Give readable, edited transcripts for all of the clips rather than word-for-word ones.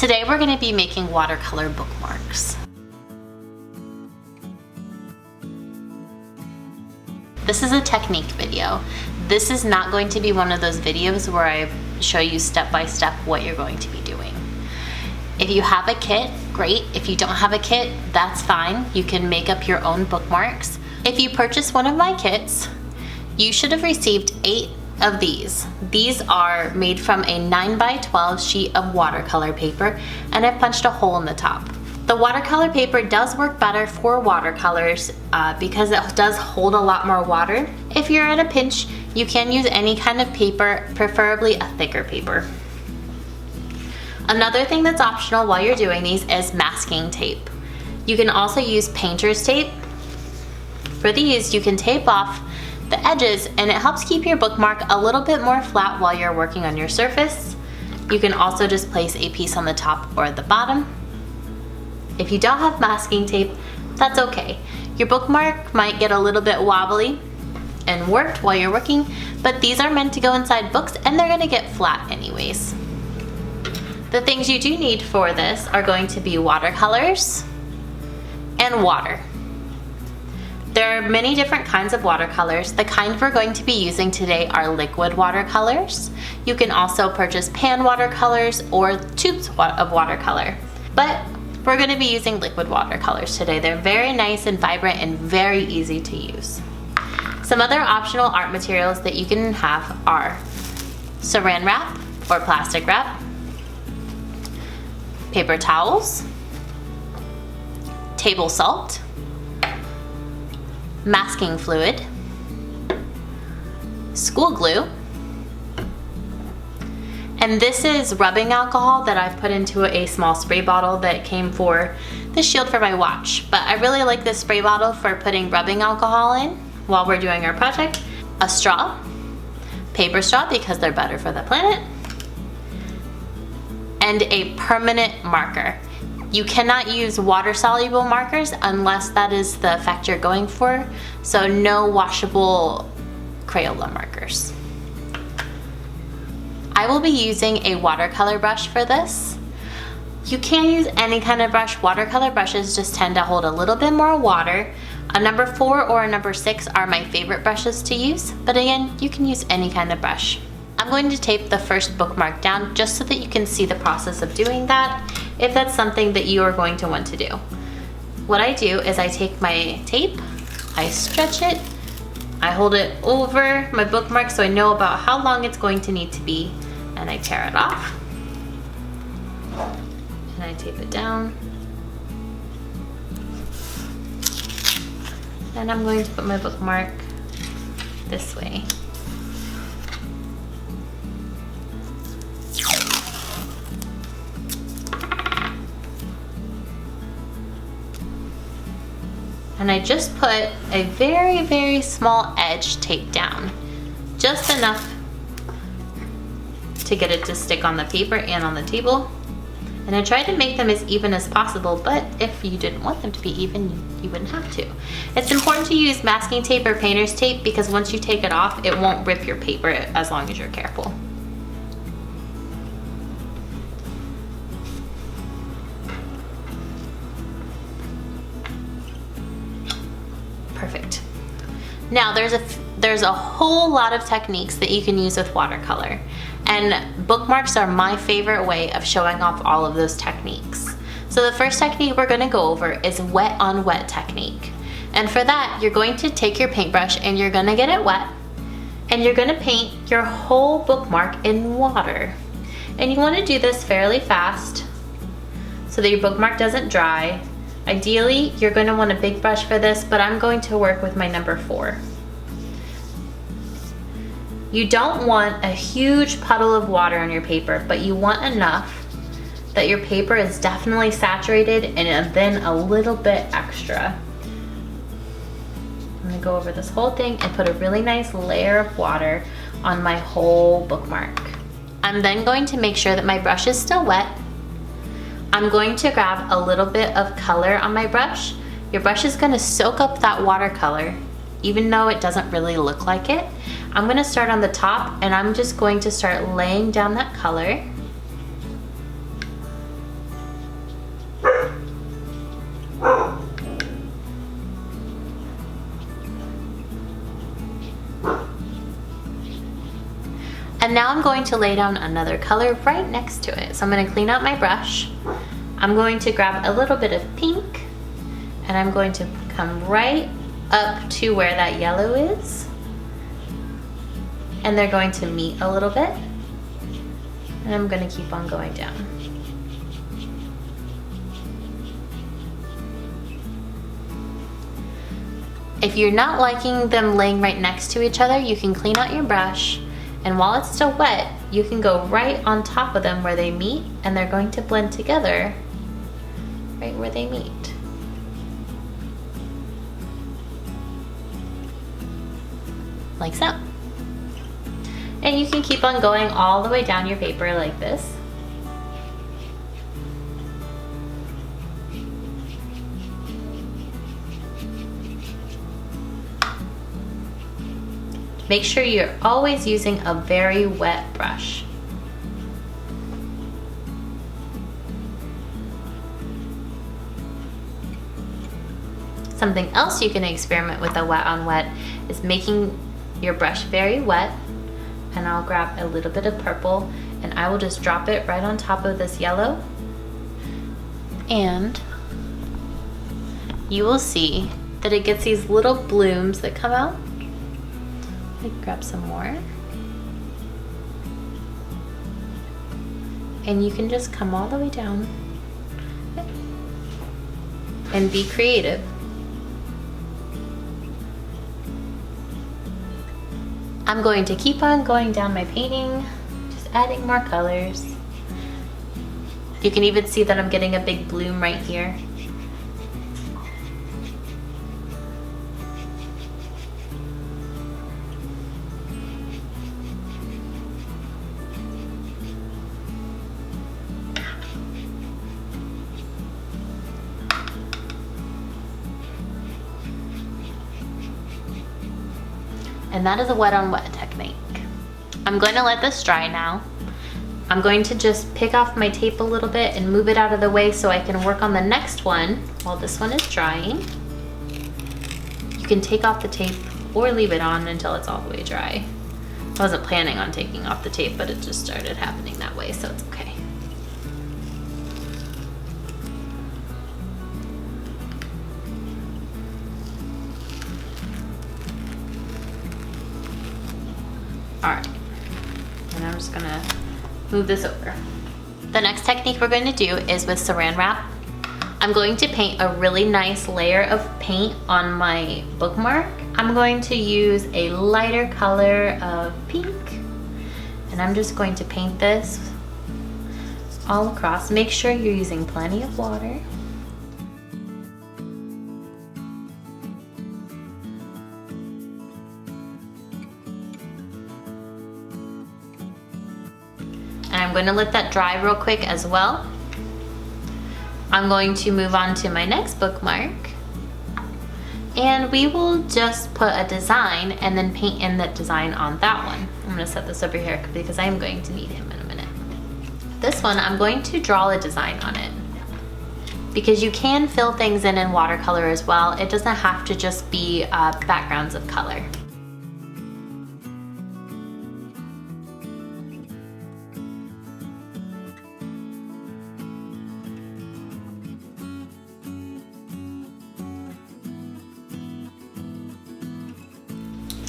Today we're going to be making watercolor bookmarks. This is a technique video. This is not going to be one of those videos where I show you step by step what you're going to be doing. If you have a kit, great. If you don't have a kit, that's fine. You can make up your own bookmarks. If you purchase one of my kits, you should have received 8 of these. These are made from a 9x12 sheet of watercolor paper, and I've punched a hole in the top. The watercolor paper does work better for watercolors because it does hold a lot more water. If you're in a pinch, you can use any kind of paper, preferably a thicker paper. Another thing that's optional while you're doing these is masking tape. You can also use painter's tape. For these, you can tape off the edges and it helps keep your bookmark a little bit more flat while you're working on your surface. You can also just place a piece on the top or the bottom. If you don't have masking tape, that's okay. Your bookmark might get a little bit wobbly and warped while you're working, but these are meant to go inside books and they're gonna get flat anyways. The things you do need for this are going to be watercolors and water. There are many different kinds of watercolors. The kind we're going to be using today are liquid watercolors. You can also purchase pan watercolors or tubes of watercolor. But we're going to be using liquid watercolors today. They're very nice and vibrant and very easy to use. Some other optional art materials that you can have are saran wrap or plastic wrap, paper towels, table salt, masking fluid, school glue, and this is rubbing alcohol that I've put into a small spray bottle that came for the shield for my watch. But I really like this spray bottle for putting rubbing alcohol in while we're doing our project. A straw, paper straw because they're better for the planet, and a permanent marker. You cannot use water-soluble markers unless that is the effect you're going for, so no washable Crayola markers. I will be using a watercolor brush for this. You can use any kind of brush. Watercolor brushes just tend to hold a little bit more water. A number 4 or a number 6 are my favorite brushes to use, but again, you can use any kind of brush. I'm going to tape the first bookmark down just so that you can see the process of doing that, if that's something that you are going to want to do. What I do is I take my tape, I stretch it, I hold it over my bookmark so I know about how long it's going to need to be, and I tear it off, and I tape it down. And I'm going to put my bookmark this way. And I just put a very, very small edge taped down, just enough to get it to stick on the paper and on the table. And I tried to make them as even as possible, but if you didn't want them to be even, you wouldn't have to. It's important to use masking tape or painter's tape because once you take it off, it won't rip your paper as long as you're careful. Perfect. Now there's a whole lot of techniques that you can use with watercolor, and bookmarks are my favorite way of showing off all of those techniques. So the first technique we're going to go over is wet on wet technique. And for that, you're going to take your paintbrush and you're going to get it wet, and you're going to paint your whole bookmark in water. And you want to do this fairly fast so that your bookmark doesn't dry. Ideally, you're going to want a big brush for this, but I'm going to work with my number 4. You don't want a huge puddle of water on your paper, but you want enough that your paper is definitely saturated and then a little bit extra. I'm going to go over this whole thing and put a really nice layer of water on my whole bookmark. I'm then going to make sure that my brush is still wet. I'm going to grab a little bit of color on my brush. Your brush is going to soak up that watercolor, even though it doesn't really look like it. I'm going to start on the top and I'm just going to start laying down that color. And now I'm going to lay down another color right next to it. So I'm going to clean out my brush. I'm going to grab a little bit of pink, and I'm going to come right up to where that yellow is. And they're going to meet a little bit. And I'm going to keep on going down. If you're not liking them laying right next to each other, you can clean out your brush, and while it's still wet, you can go right on top of them where they meet, and they're going to blend together right where they meet. Like so. And you can keep on going all the way down your paper like this. Make sure you're always using a very wet brush. Something else you can experiment with a wet on wet is making your brush very wet. And I'll grab a little bit of purple and I will just drop it right on top of this yellow. And you will see that it gets these little blooms that come out. Grab some more. And you can just come all the way down and be creative. I'm going to keep on going down my painting, just adding more colors. You can even see that I'm getting a big bloom right here. And that is a wet on wet technique. I'm going to let this dry now. I'm going to just pick off my tape a little bit and move it out of the way so I can work on the next one while this one is drying. You can take off the tape or leave it on until it's all the way dry. I wasn't planning on taking off the tape, but it just started happening that way, so it's okay. Alright, and I'm just gonna move this over. The next technique we're going to do is with saran wrap. I'm going to paint a really nice layer of paint on my bookmark. I'm going to use a lighter color of pink, and I'm just going to paint this all across. Make sure you're using plenty of water. And I'm going to let that dry real quick as well. I'm going to move on to my next bookmark, and we will just put a design and then paint in that design on that one. I'm going to set this over here because I am going to need him in a minute. This one, I'm going to draw a design on it because you can fill things in watercolor as well. It doesn't have to just be backgrounds of color.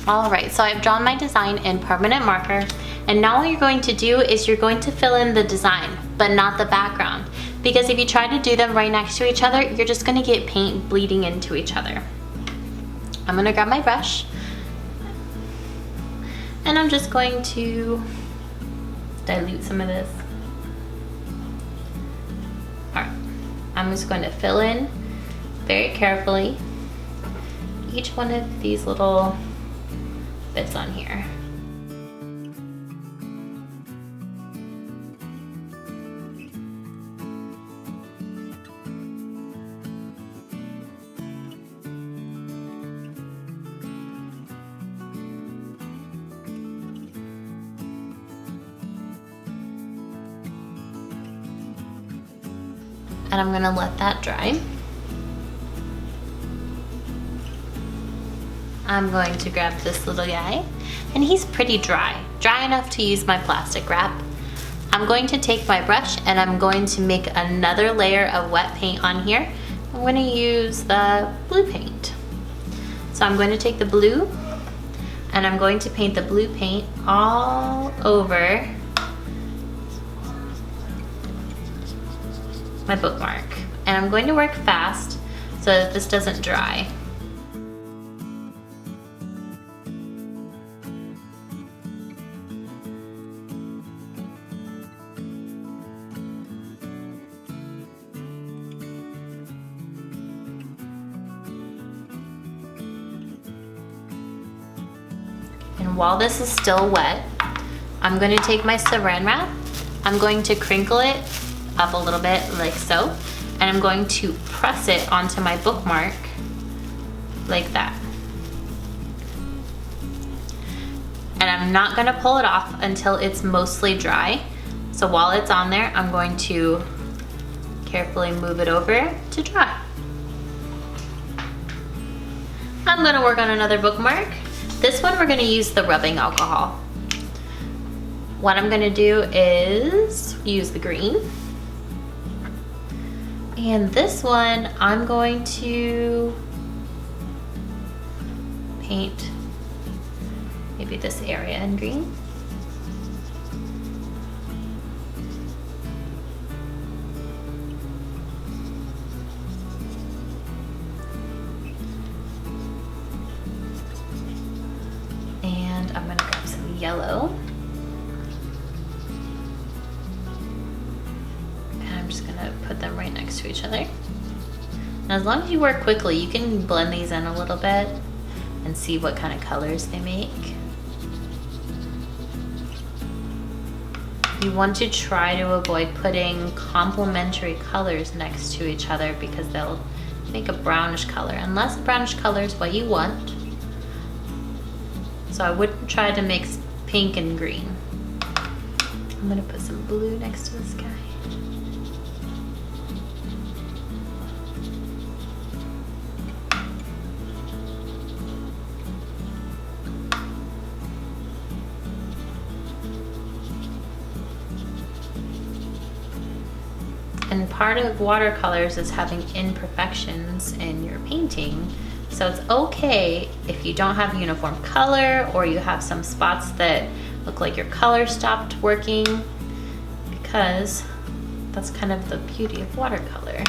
Alright, so I've drawn my design in permanent marker, and now all you're going to do is you're going to fill in the design, but not the background. Because if you try to do them right next to each other, you're just going to get paint bleeding into each other. I'm going to grab my brush, and I'm just going to dilute some of this. Alright, I'm just going to fill in very carefully each one of these little bits on here. And I'm gonna let that dry. I'm going to grab this little guy, and he's pretty dry. dry enough to use my plastic wrap. I'm going to take my brush and I'm going to make another layer of wet paint on here. I'm going to use the blue paint. So I'm going to take the blue and I'm going to paint the blue paint all over my bookmark. And I'm going to work fast so that this doesn't dry. And while this is still wet, I'm going to take my saran wrap, I'm going to crinkle it up a little bit like so, and I'm going to press it onto my bookmark like that. And I'm not going to pull it off until it's mostly dry. So while it's on there, I'm going to carefully move it over to dry. I'm going to work on another bookmark. This one we're going to use the rubbing alcohol. What I'm going to do is use the green. And this one I'm going to paint maybe this area in green. And I'm going to grab some yellow. And I'm just going to put them right next to each other. Now, as long as you work quickly, you can blend these in a little bit and see what kind of colors they make. You want to try to avoid putting complementary colors next to each other because they'll make a brownish color, unless brownish color is what you want. So I wouldn't try to mix pink and green. I'm gonna put some blue next to this guy. And part of watercolors is having imperfections in your painting. So it's okay if you don't have uniform color or you have some spots that look like your color stopped working, because that's kind of the beauty of watercolor.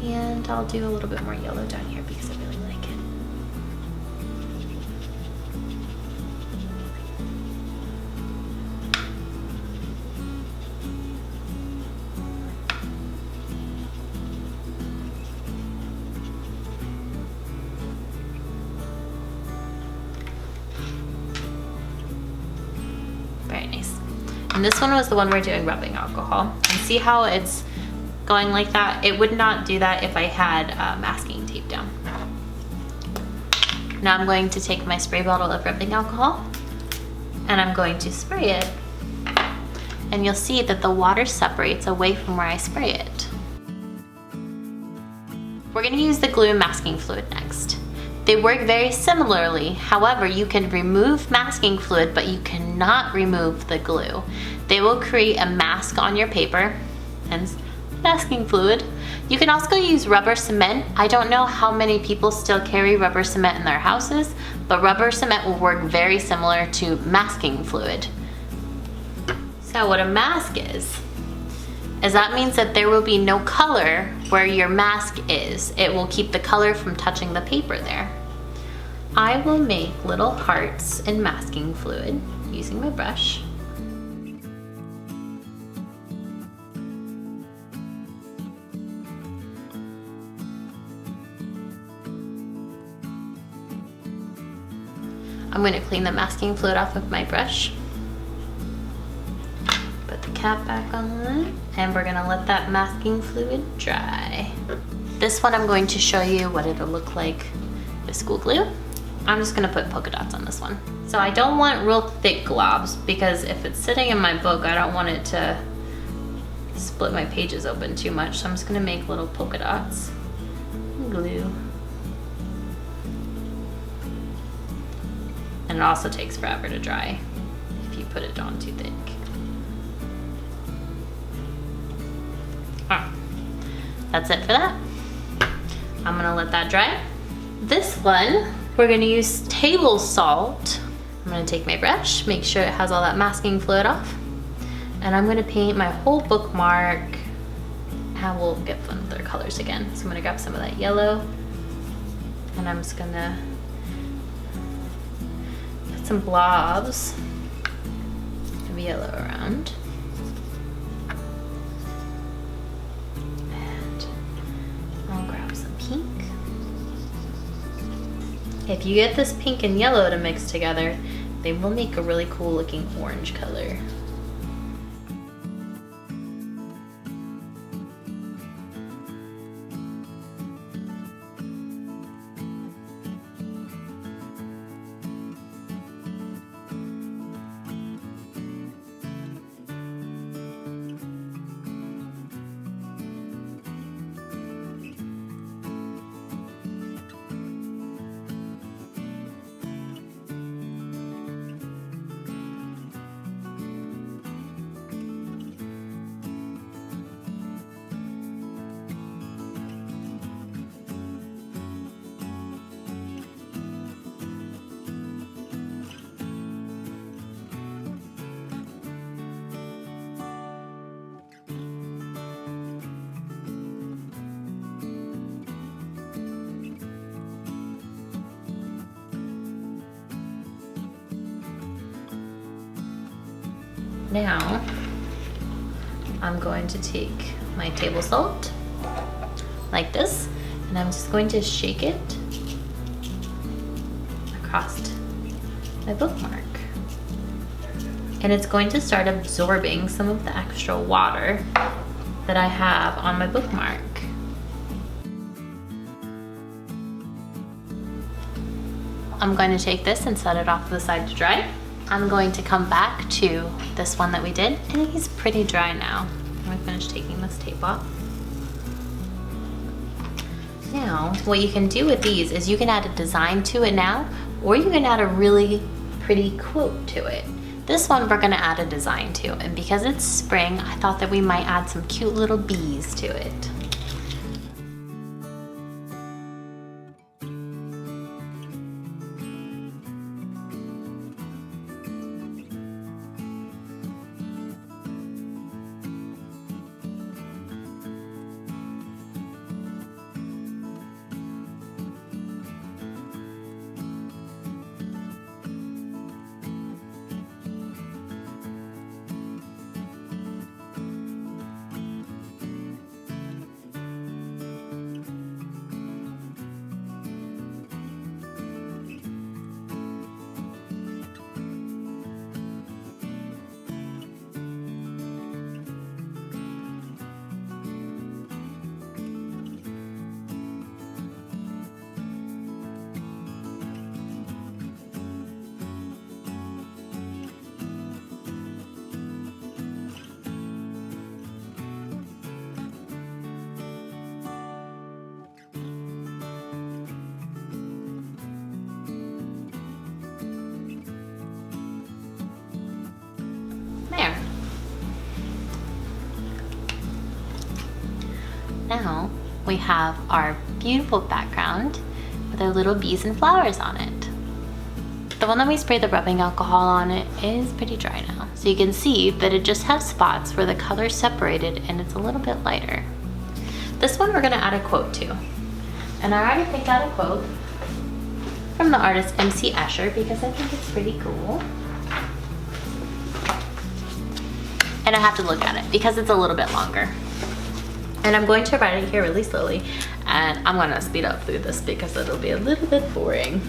And I'll do a little bit more yellow down here because I really like it. Very nice. And this one was the one we're doing rubbing alcohol. And see how it's going like that? It would not do that if I had masking tape down. Now I'm going to take my spray bottle of rubbing alcohol and I'm going to spray it. And you'll see that the water separates away from where I spray it. We're going to use the glue and masking fluid next. They work very similarly. However, you can remove masking fluid, but you cannot remove the glue. They will create a mask on your paper, hence masking fluid. You can also use rubber cement. I don't know how many people still carry rubber cement in their houses, but rubber cement will work very similar to masking fluid. So what a mask is that means that there will be no color where your mask is. It will keep the color from touching the paper there. I will make little hearts in masking fluid using my brush. I'm going to clean the masking fluid off of my brush. Put the cap back on, and we're gonna let that masking fluid dry. This one I'm going to show you what it'll look like with school glue. I'm just gonna put polka dots on this one. So I don't want real thick globs because if it's sitting in my book, I don't want it to split my pages open too much. So I'm just gonna make little polka dots and glue. And it also takes forever to dry. If put it on too thick. Alright, that's it for that. I'm gonna let that dry. This one, we're gonna use table salt. I'm gonna take my brush, make sure it has all that masking fluid off, and I'm gonna paint my whole bookmark, and we'll get some other colors again. So I'm gonna grab some of that yellow, and I'm just gonna put some blobs of yellow around. And I'll grab some pink. If you get this pink and yellow to mix together, they will make a really cool looking orange color. Now, I'm going to take my table salt, like this, and I'm just going to shake it across my bookmark. And it's going to start absorbing some of the extra water that I have on my bookmark. I'm going to take this and set it off to the side to dry. I'm going to come back to this one that we did, and he's pretty dry now. I'm gonna finish taking this tape off. Now, what you can do with these is you can add a design to it now, or you can add a really pretty quote to it. This one we're gonna add a design to, and because it's spring, I thought that we might add some cute little bees to it. Now we have our beautiful background with our little bees and flowers on it. The one that we sprayed the rubbing alcohol on it is pretty dry now. So you can see that it just has spots where the color's separated and it's a little bit lighter. This one we're gonna add a quote to. And I already picked out a quote from the artist MC Escher because I think it's pretty cool. And I have to look at it because it's a little bit longer. And I'm going to write it here really slowly, and I'm gonna speed up through this because it'll be a little bit boring.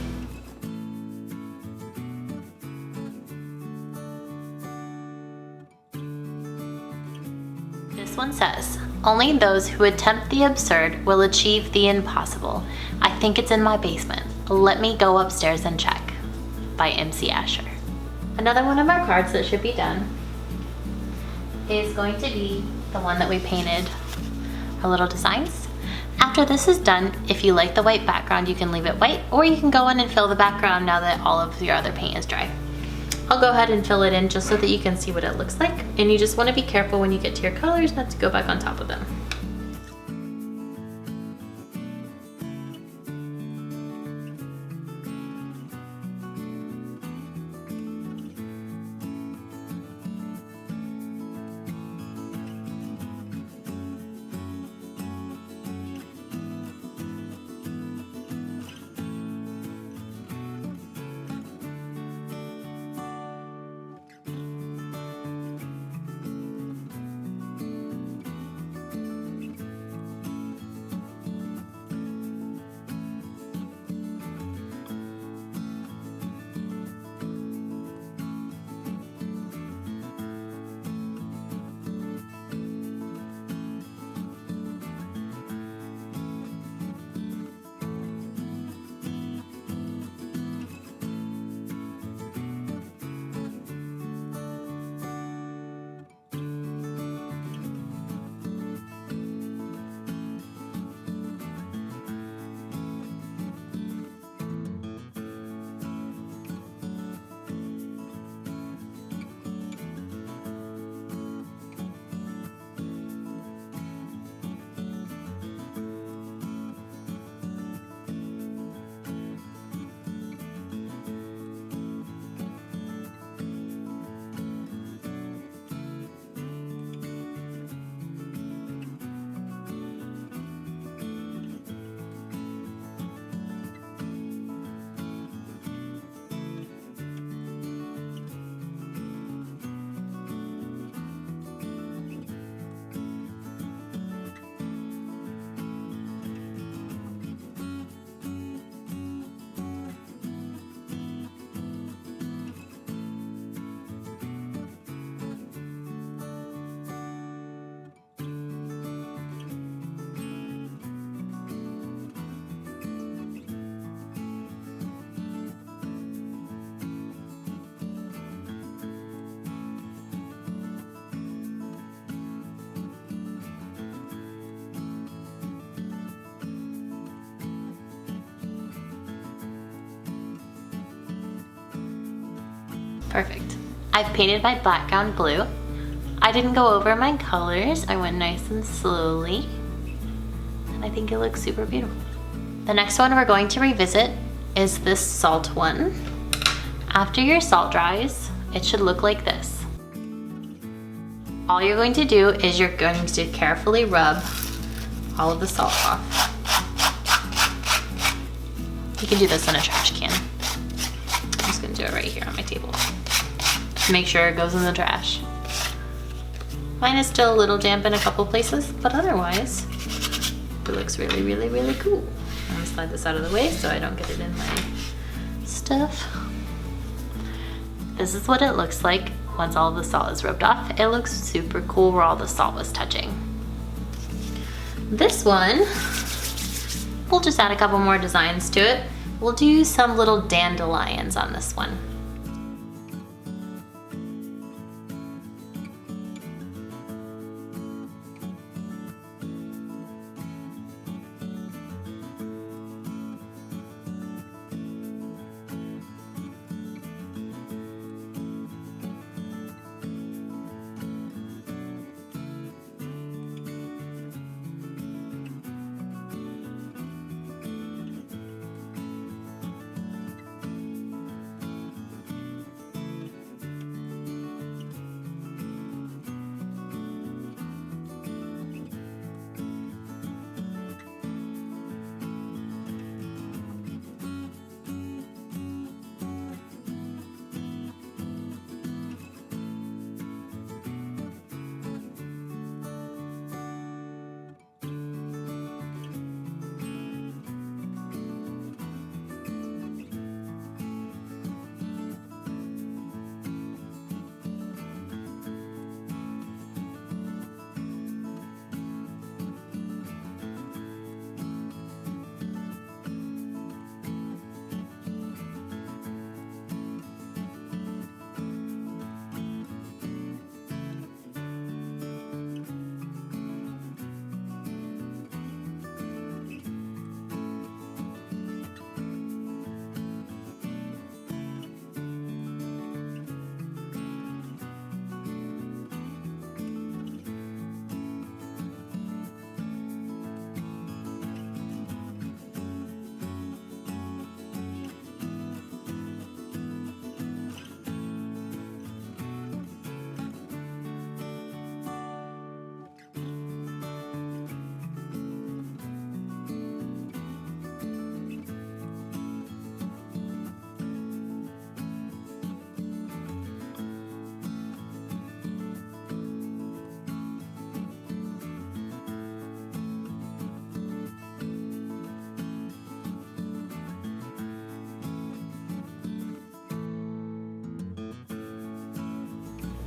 This one says, "Only those who attempt the absurd will achieve the impossible. I think it's in my basement. Let me go upstairs and check." By MC Escher. Another one of our cards that should be done is going to be the one that we painted our little designs. After this is done, if you like the white background, you can leave it white, or you can go in and fill the background now that all of your other paint is dry. I'll go ahead and fill it in just so that you can see what it looks like. And you just want to be careful when you get to your colors not to go back on top of them. Perfect. I've painted my background blue. I didn't go over my colors. I went nice and slowly. And I think it looks super beautiful. The next one we're going to revisit is this salt one. After your salt dries, it should look like this. All you're going to do is you're going to carefully rub all of the salt off. You can do this in a trash can. I'm just gonna do it right here on my table. Make sure it goes in the trash. Mine is still a little damp in a couple places, but otherwise, it looks really, really, really cool. I'm gonna slide this out of the way so I don't get it in my stuff. This is what it looks like once all the salt is rubbed off. It looks super cool where all the salt was touching. This one, we'll just add a couple more designs to it. We'll do some little dandelions on this one.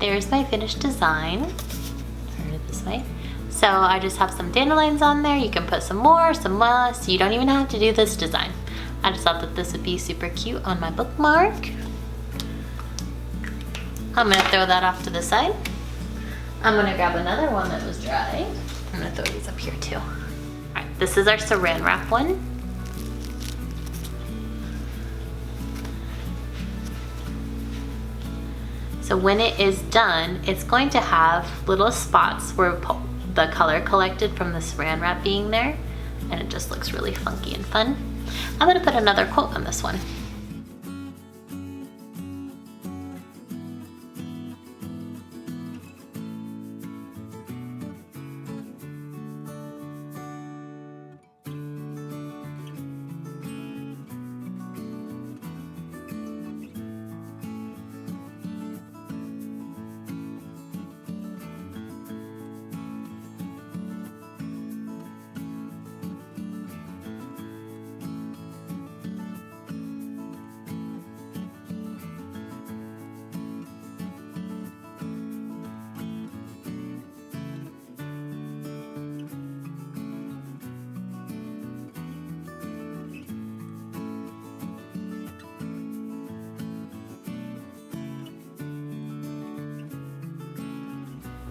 There's my finished design. Turn it this way. So I just have some dandelions on there. You can put some more, some less. You don't even have to do this design. I just thought that this would be super cute on my bookmark. I'm gonna throw that off to the side. I'm gonna grab another one that was dry. I'm gonna throw these up here too. All right, this is our saran wrap one. So when it is done, it's going to have little spots where the color collected from the saran wrap being there, and it just looks really funky and fun. I'm gonna put another quote on this one.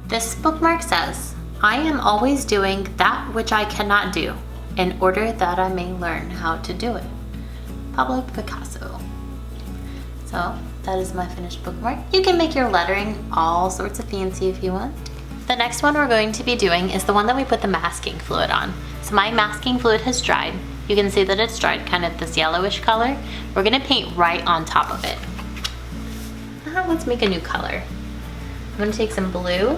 This bookmark says, "I am always doing that which I cannot do, in order that I may learn how to do it." Pablo Picasso. So that is my finished bookmark. You can make your lettering all sorts of fancy if you want. The next one we're going to be doing is the one that we put the masking fluid on. So my masking fluid has dried. You can see that it's dried kind of this yellowish color. We're gonna paint right on top of it. Let's make a new color. I'm gonna take some blue.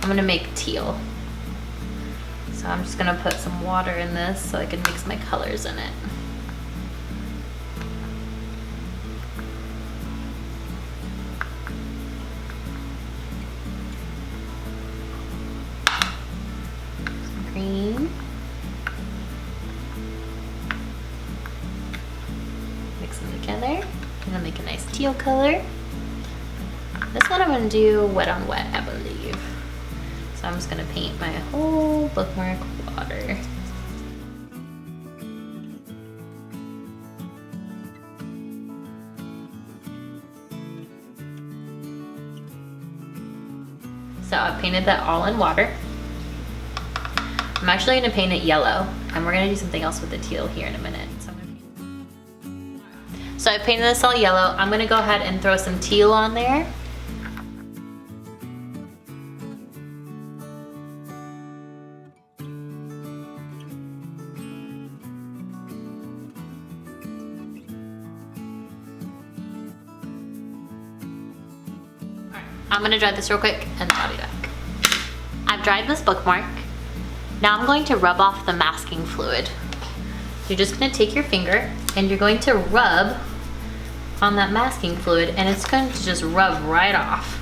I'm gonna make teal. So I'm just gonna put some water in this so I can mix my colors in it. Some green. Mix them together. I'm gonna make a nice teal color. This one I'm gonna do wet on wet, I believe. So I'm just gonna paint my whole bookmark water. So I painted that all in water. I'm actually gonna paint it yellow, and we're gonna do something else with the teal here in a minute. So I painted this all yellow. I'm gonna go ahead and throw some teal on there. I'm gonna dry this real quick and I'll be back. I've dried this bookmark. Now I'm going to rub off the masking fluid. You're just gonna take your finger and you're going to rub on that masking fluid, and it's going to just rub right off.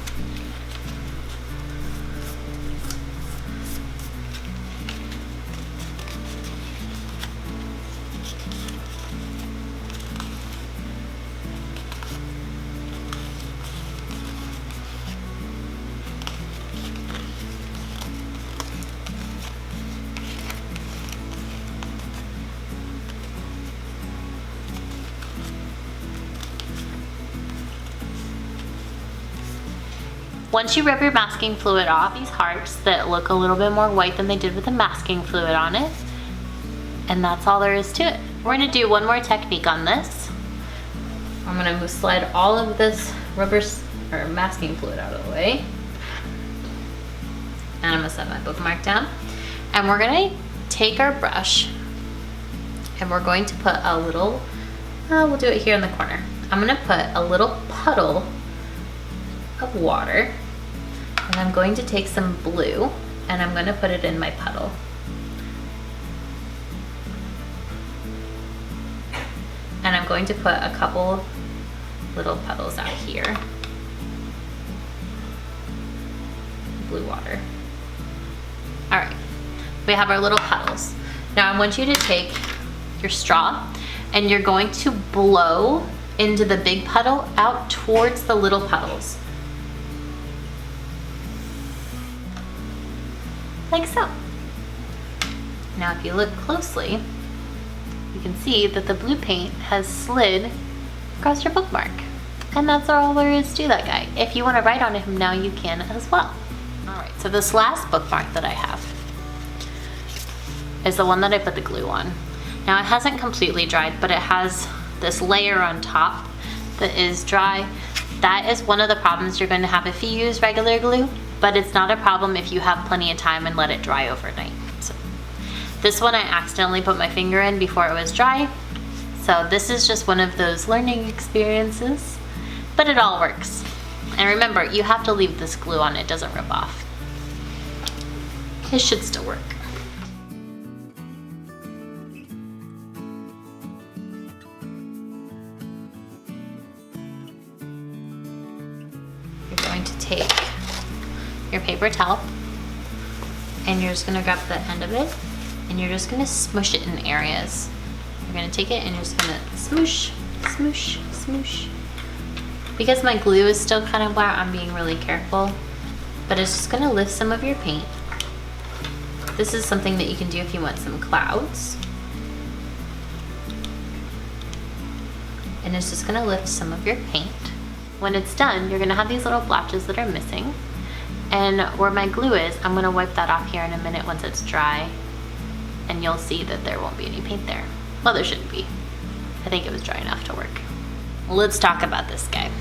Once you rub your masking fluid off, these hearts that look a little bit more white than they did with the masking fluid on it. And that's all there is to it. We're gonna do one more technique on this. I'm gonna slide all of this masking fluid out of the way. And I'm gonna set my bookmark down. And we're gonna take our brush and we're going to put a little, we'll do it here in the corner. I'm gonna put a little puddle of water, and I'm going to take some blue and I'm going to put it in my puddle. And I'm going to put a couple little puddles out here. Blue water. All right, we have our little puddles. Now I want you to take your straw and you're going to blow into the big puddle out towards the little puddles. Like so. Now if you look closely, you can see that the blue paint has slid across your bookmark. And that's all there is to that guy. If you want to write on him now, you can as well. Alright, so this last bookmark that I have is the one that I put the glue on. Now it hasn't completely dried, but it has this layer on top that is dry. That is one of the problems you're going to have if you use regular glue, but it's not a problem if you have plenty of time and let it dry overnight. So this one I accidentally put my finger in before it was dry. So this is just one of those learning experiences, but it all works. And remember, you have to leave this glue on, it doesn't rip off. It should still work. You're going to take your paper towel and you're just going to grab the end of it and you're just going to smush it in areas. You're going to take it and you're just going to smoosh, smoosh, smoosh. Because my glue is still kind of wet, I'm being really careful, but it's just going to lift some of your paint. This is something that you can do if you want some clouds. And it's just going to lift some of your paint. When it's done, you're going to have these little blotches that are missing. And where my glue is, I'm going to wipe that off here in a minute once it's dry. And you'll see that there won't be any paint there. Well, there shouldn't be. I think it was dry enough to work. Let's talk about this guy.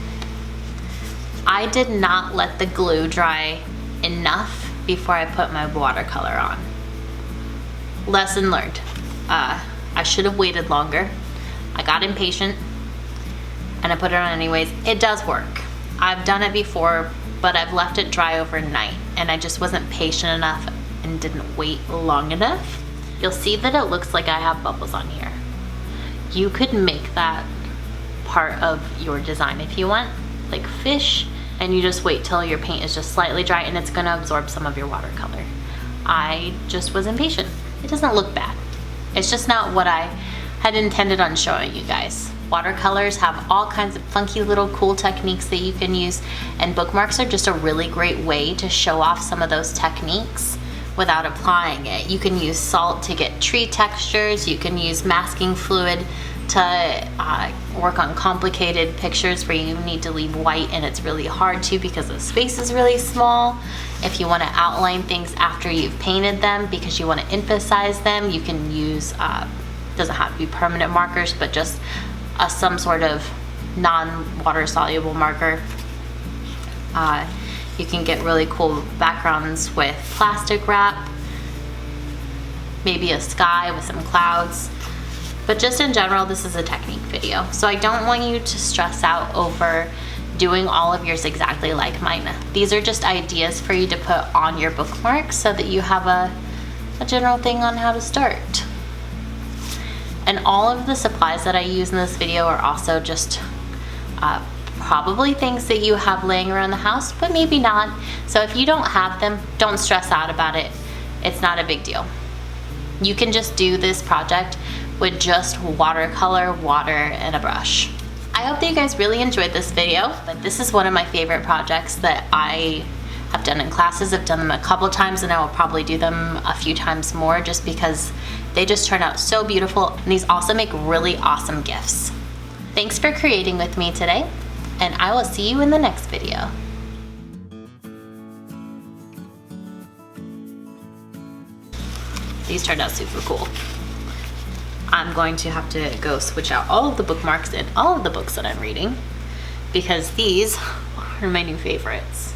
I did not let the glue dry enough before I put my watercolor on. Lesson learned. I should have waited longer. I got impatient and I put it on anyways. It does work. I've done it before, but I've left it dry overnight and I just wasn't patient enough and didn't wait long enough. You'll see that it looks like I have bubbles on here. You could make that part of your design if you want, like fish, and you just wait till your paint is just slightly dry and it's gonna absorb some of your watercolor. I just was impatient. It doesn't look bad. It's just not what I had intended on showing you guys. Watercolors have all kinds of funky little cool techniques that you can use, and bookmarks are just a really great way to show off some of those techniques without applying it. You can use salt to get tree textures, you can use masking fluid to work on complicated pictures where you need to leave white and it's really hard to because the space is really small. If you want to outline things after you've painted them because you want to emphasize them, you can use, doesn't have to be permanent markers, but just some sort of non-water soluble marker. You can get really cool backgrounds with plastic wrap, maybe a sky with some clouds. But just in general, this is a technique video. So I don't want you to stress out over doing all of yours exactly like mine. These are just ideas for you to put on your bookmarks so that you have a general thing on how to start. And all of the supplies that I use in this video are also just probably things that you have laying around the house, but maybe not. So if you don't have them, don't stress out about it. It's not a big deal. You can just do this project with just watercolor, water, and a brush. I hope that you guys really enjoyed this video, but this is one of my favorite projects that I have done in classes. I've done them a couple of times and I will probably do them a few times more just because they just turn out so beautiful, and these also make really awesome gifts. Thanks for creating with me today, and I will see you in the next video. These turned out super cool. I'm going to have to go switch out all of the bookmarks in all of the books that I'm reading because these are my new favorites.